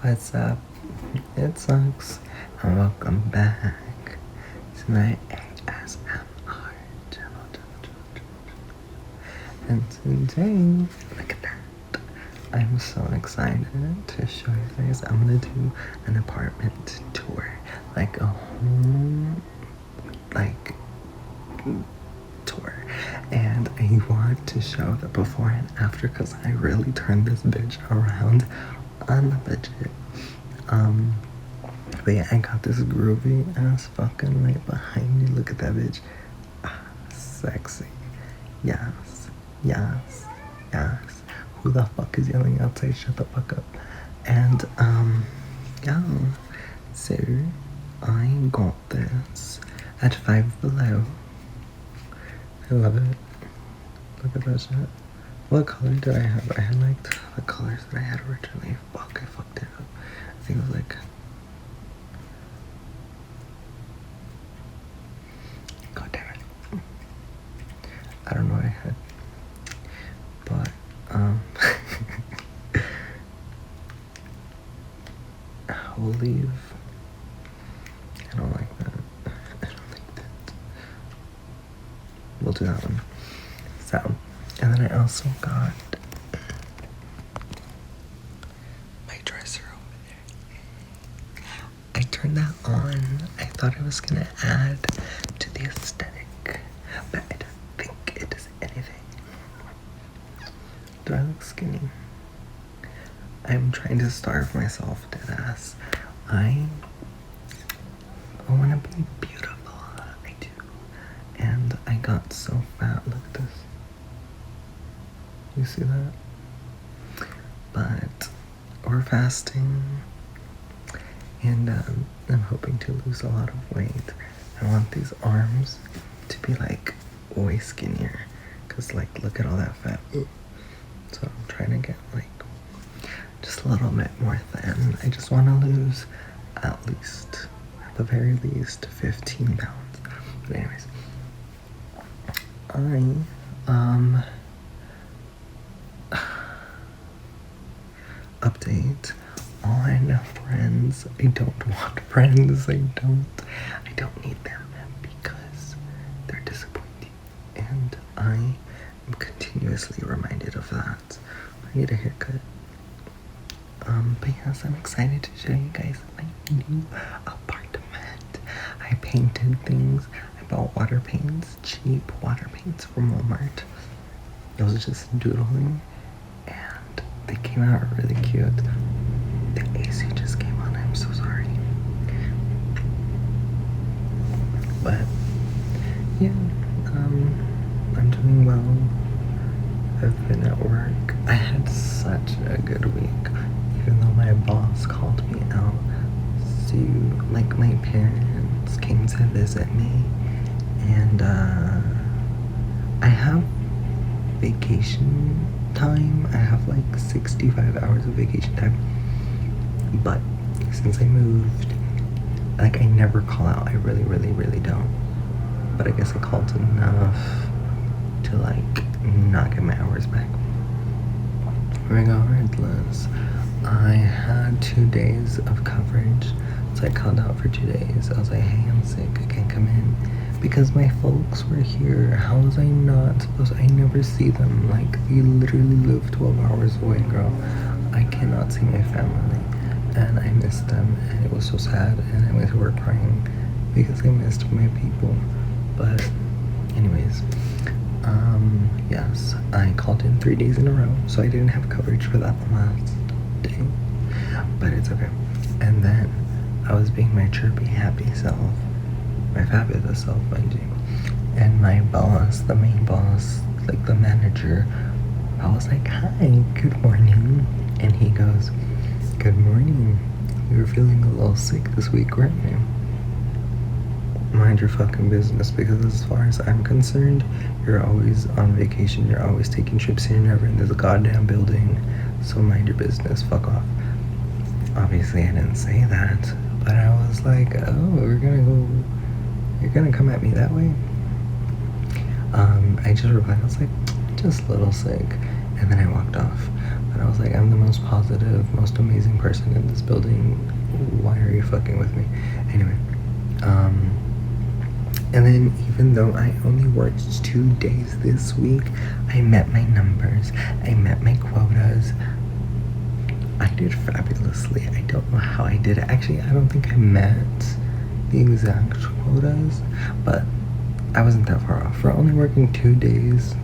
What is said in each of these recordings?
What's up? It sucks. And welcome back to my ASMR channel. And today, look at that. I'm so excited to show you guys. I'm gonna do an apartment tour, like a home, tour. And I want to show the before and after because I really turned this bitch around on the budget. But yeah, I got this groovy ass fucking light behind me. Look at that bitch. Sexy. Yes. Who the fuck is yelling outside? Shut the fuck up. And yeah. So I got this at Five Below. I love it. Look at that shit. What color did I have? I had like the colors that I had originally. Fuck, I fucked it up. I think it was like, god damn it. I don't know what I had. But we'll leave. I don't like that. I don't like that. We'll do that one. So, and then I also got my dresser over there. I turned that on. I thought it was gonna add to the aesthetic, but I don't think it does anything. Do I look skinny? I'm trying to starve myself, deadass. I want to be beautiful. I do. And I got so fat. Look at this. You see that? But we're fasting. And I'm hoping to lose a lot of weight. I want these arms to be like way skinnier. Because like, look at all that fat. So I'm trying to get like just a little bit more thin. I just want to lose at the very least 15 pounds. But anyways, update on friends. I don't want friends. I don't need them because they're disappointing. And I am continuously reminded of that. I need a haircut. But yes, I'm excited to show you guys my new apartment. I painted things. I bought water paints, cheap water paints from Walmart. I was just doodling, and they came out really cute. The AC just came on. I'm so sorry. But yeah, I'm doing well. I've been at work. I had such a good week. Even though my boss called me out to, like, my parents came to visit me, and I have vacation time. I have like 65 hours of vacation time, but since I moved, like, I never call out. I really don't, but I guess I called enough to like not get my hours back. Regardless, I had 2 days of coverage, so I called out for 2 days. I was like, hey, I'm sick, I can't come in, because my folks were here. How was I not supposed to? I never see them. Like, they literally live 12 hours away, girl. I cannot see my family, and I missed them, and it was so sad, and I went to work crying because I missed my people. But anyways, yes, I called in 3 days in a row, so I didn't have coverage for that last day, but it's okay. And then I was being my chirpy, happy self, my fabulous self, mind you. And my boss, the main boss, like the manager, I was like, hi, good morning. And he goes, good morning. You were feeling a little sick this week, weren't you? Mind your fucking business, because as far as I'm concerned, you're always on vacation, you're always taking trips, and you're never in this goddamn building, so mind your business, fuck off. Obviously I didn't say that, but I was like, oh, you're gonna come at me that way? I just replied, I was like, just a little sick, and then I walked off. But I was like, I'm the most positive, most amazing person in this building. Why are you fucking with me? Anyway, and then even though I only worked 2 days this week, I met my numbers. I met my quotas. I did fabulously. I don't know how I did it. Actually, I don't think I met the exact quotas, but I wasn't that far off. For only working 2 days,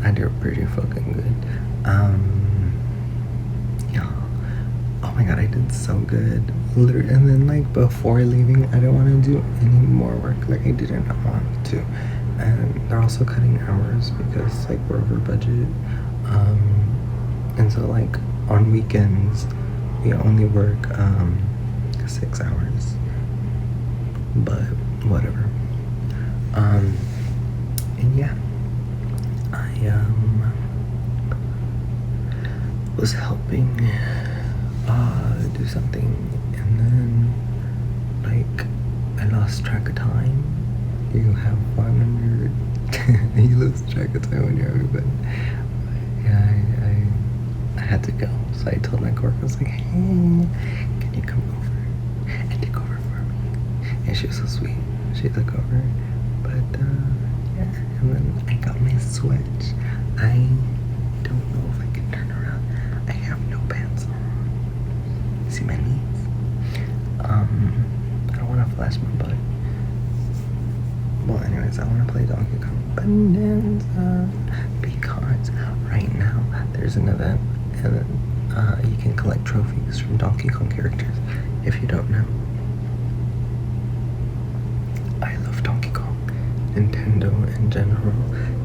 I did pretty fucking good. Yeah. Oh my god, I did so good. Literally, and then like before leaving, I didn't want to do any more work. Like I didn't want to. And they're also cutting hours because like we're over budget. And so like on weekends, we only work 6 hours. But whatever. And yeah, I was helping do something, and then like I lost track of time. You have fun when you're you lose track of time when you're everybody. Yeah, I had to go, so I told my coworker, I was like, hey, can you come over and take over for me? And she was so sweet. She took over. But yeah, and then I got my switch. I don't know if I can turn around. I have no pants on. See my knees? I don't want to flash my butt. Well, anyways, I want to play Donkey Kong Bonanza because right now there's an event, and you can collect trophies from Donkey Kong characters. If you don't know, I love Donkey Kong, Nintendo in general.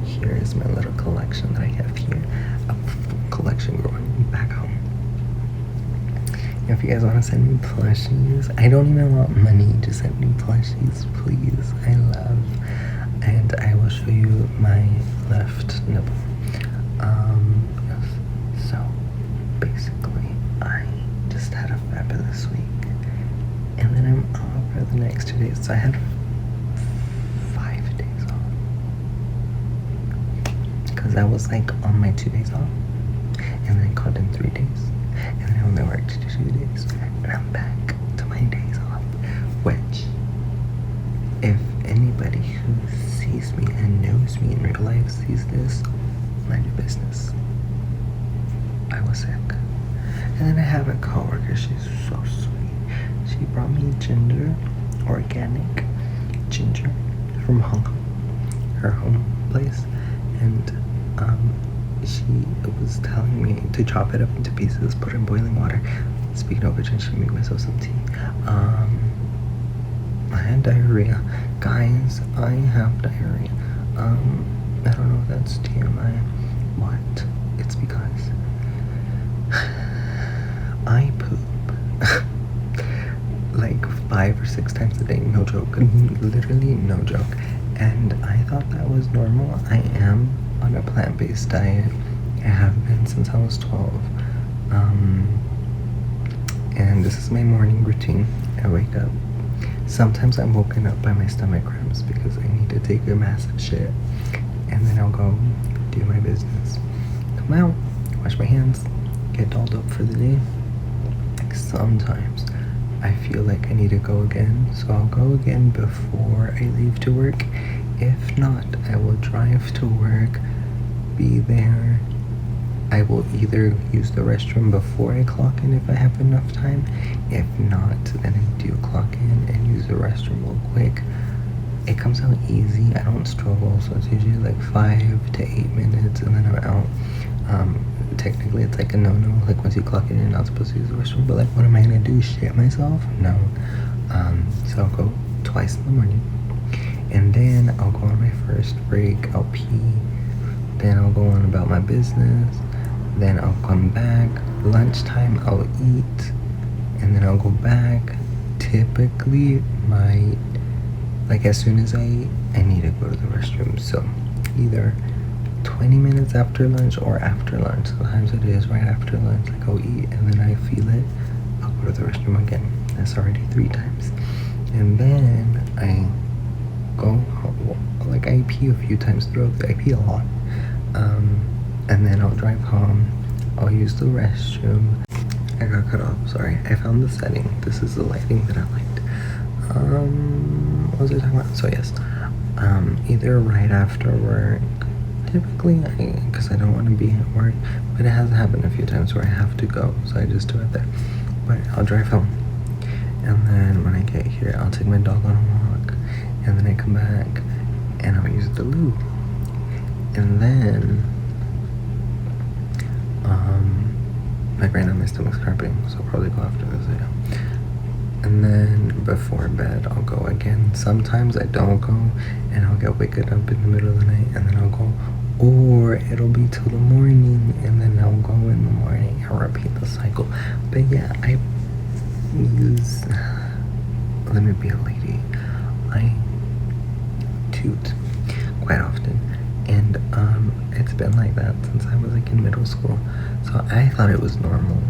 Here is my little collection that I have here, a full collection growing back home. If you guys want to send me plushies, I don't even want money, just send me plushies, please. I love, and I will show you my left nipple. Yes. So basically, I just had a fabulous week, and then I'm off for the next 2 days. So I had 5 days off, because I was like on my 2 days off, and then I called in 3 days. And then I only worked 2 days, and I'm back to my days off, which, if anybody who sees me and knows me in real life sees this, mind your business. I was sick. And then I have a coworker, she's so sweet. She brought me ginger, organic ginger from Hong Kong, her home place, and she was telling me to chop it up into pieces, put it in boiling water. Speaking of which, I should make myself some tea. I had diarrhea. Guys, I have diarrhea. I don't know if that's TMI. What? It's because I poop like 5 or 6 times a day, no joke. Literally no joke. And I thought that was normal. I am on a plant-based diet. I have been since I was 12. And this is my morning routine. I wake up. Sometimes I'm woken up by my stomach cramps because I need to take a massive shit. And then I'll go do my business. Come out, wash my hands, get dolled up for the day. Sometimes I feel like I need to go again, so I'll go again before I leave to work. If not, I will drive to work, be there. I will either use the restroom before I clock in if I have enough time. If not, then I do clock in and use the restroom real quick. It comes out easy. I don't struggle, so it's usually like 5 to 8 minutes and then I'm out. Technically it's like a no-no, like once you clock in, you're not supposed to use the restroom, but like what am I gonna do, shit myself? No. So I'll go twice in the morning, and then I'll go on my first break, I'll pee, then I'll go on about my business, then I'll come back, lunchtime I'll eat, and then I'll go back. Typically like as soon as I eat, I need to go to the restroom, so either 20 minutes after lunch or after lunch. Sometimes it is right after lunch. Like I'll eat and then I feel it, I'll go to the restroom again. That's already 3 times. And then I go, like I pee a few times throughout the day. I pee a lot. and then I'll drive home. I'll use the restroom. I got cut off, sorry. I found the setting. This is the lighting that I liked. What was I talking about? So yes, either right after work, typically, because I don't want to be at work, but it has happened a few times where I have to go, so I just do it there. But I'll drive home, and then when I get here, I'll take my dog on a walk, and then I come back, and I'll use the loo, and then, like right now my stomach's cramping, so I'll probably go after this video. And then before bed, I'll go again. Sometimes I don't go, and I'll get waken up in the middle of the night, and then I'll go, or it'll be till the morning, and then I'll go in the morning and repeat the cycle. But yeah, I use, let me be a lady, I toot quite often, and it's been like that since I was like in middle school, so I thought it was normal.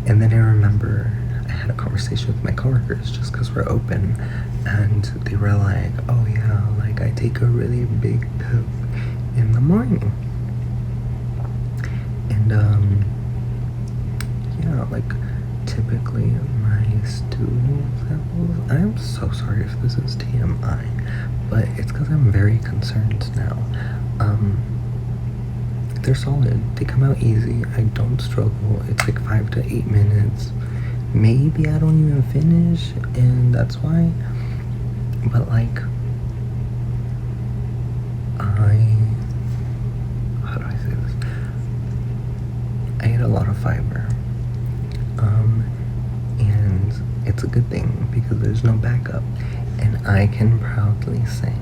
And then I remember I had a conversation with my coworkers just because we're open, and they were like, oh yeah, like I take a really big poop in the morning. And yeah, like typically my stool samples, I'm so sorry if this is TMI, but it's because I'm very concerned now. They're solid, they come out easy, I don't struggle. It's like 5 to 8 minutes. Maybe I don't even finish, and that's why. But like, how do I say this? I eat a lot of fiber, and it's a good thing because there's no backup. And I can proudly say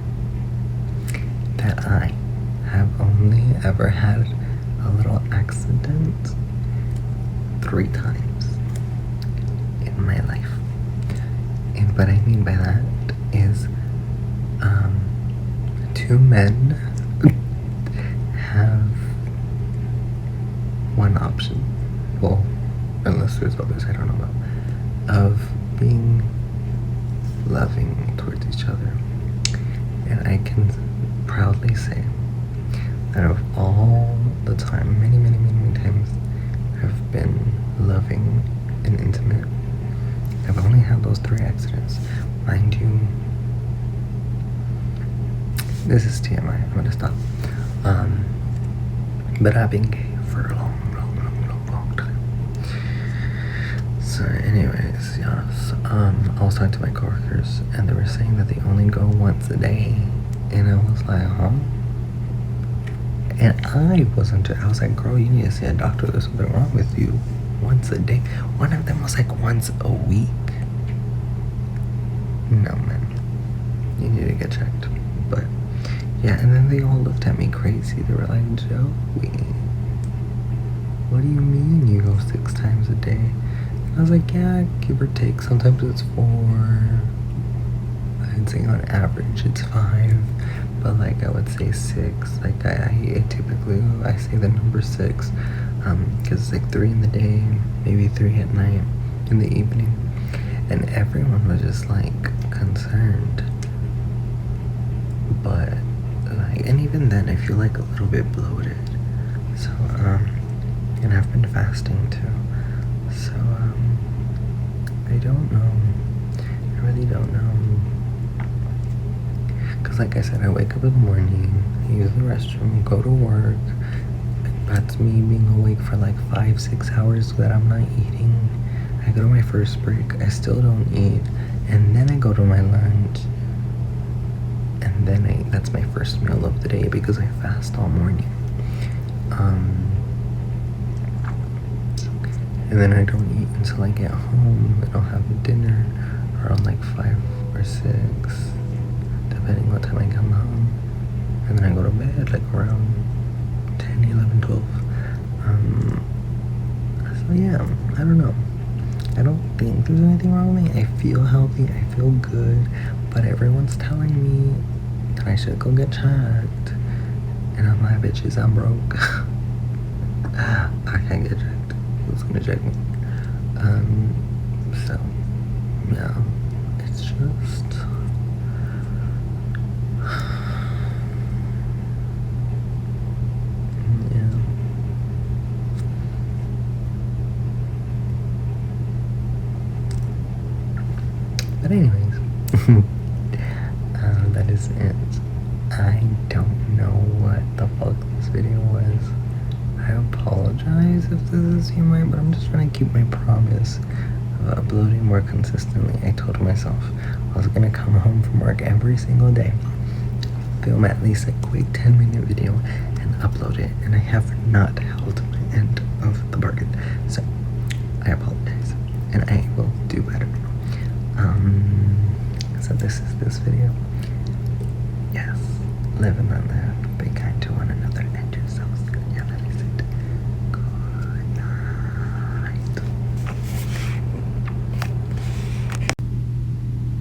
that I have only ever had a little accident 3 times in my life. And what I mean by that is 2 men have one option, well, unless there's others I don't know about, of being loving towards each other. And I can proudly say that of all the time, many times I've been loving and intimate, I've only had those 3 accidents. Mind you, this is TMI, I'm gonna stop. But I've been gay for a long time. So anyways, yes, I was talking to my coworkers, and they were saying that they only go once a day, and I was like, huh? And I was like, girl, you need to see a doctor, there's something wrong with you. Once a day. One of them was like once a week. No, man, you need to get checked. But yeah, and then they all looked at me crazy. They were like, Joey, what do you mean you go 6 times a day? And I was like, yeah, give or take. Sometimes it's 4. I'd say on average it's 5. But like I would say 6. Like I typically, I say the number 6. Because it's like 3 in the day, maybe 3 at night, in the evening. And everyone was just like concerned. But like, and even then I feel like a little bit bloated. So and I've been fasting too. So I don't know. I really don't know. Cause like I said, I wake up in the morning, I use the restroom, go to work. That's me being awake for like 5-6 hours that I'm not eating. I go to my first break, I still don't eat, and then I go to my lunch, and then that's my first meal of the day because I fast all morning. And then I don't eat until I get home, and I'll have dinner around like 5 or 6, depending what time I come home. And then I go to bed like around 10, 11, 12. So yeah, I don't know. I don't think there's anything wrong with me. I feel healthy, I feel good, but everyone's telling me that I should go get checked. And I'm like, bitches, I'm broke. I can't get checked. Who's gonna check me? So yeah, it's just yeah. But anyways, that is it. I don't know what the fuck this video was. I apologize if this is TMI, but I'm just trying to keep my promise of uploading more consistently. I told myself I was gonna come home from work every single day, film at least a quick 10-minute video, and upload it, and I have not held my end of the bargain. So I apologize, and I will do better. So this is this video. Yes, live and let live.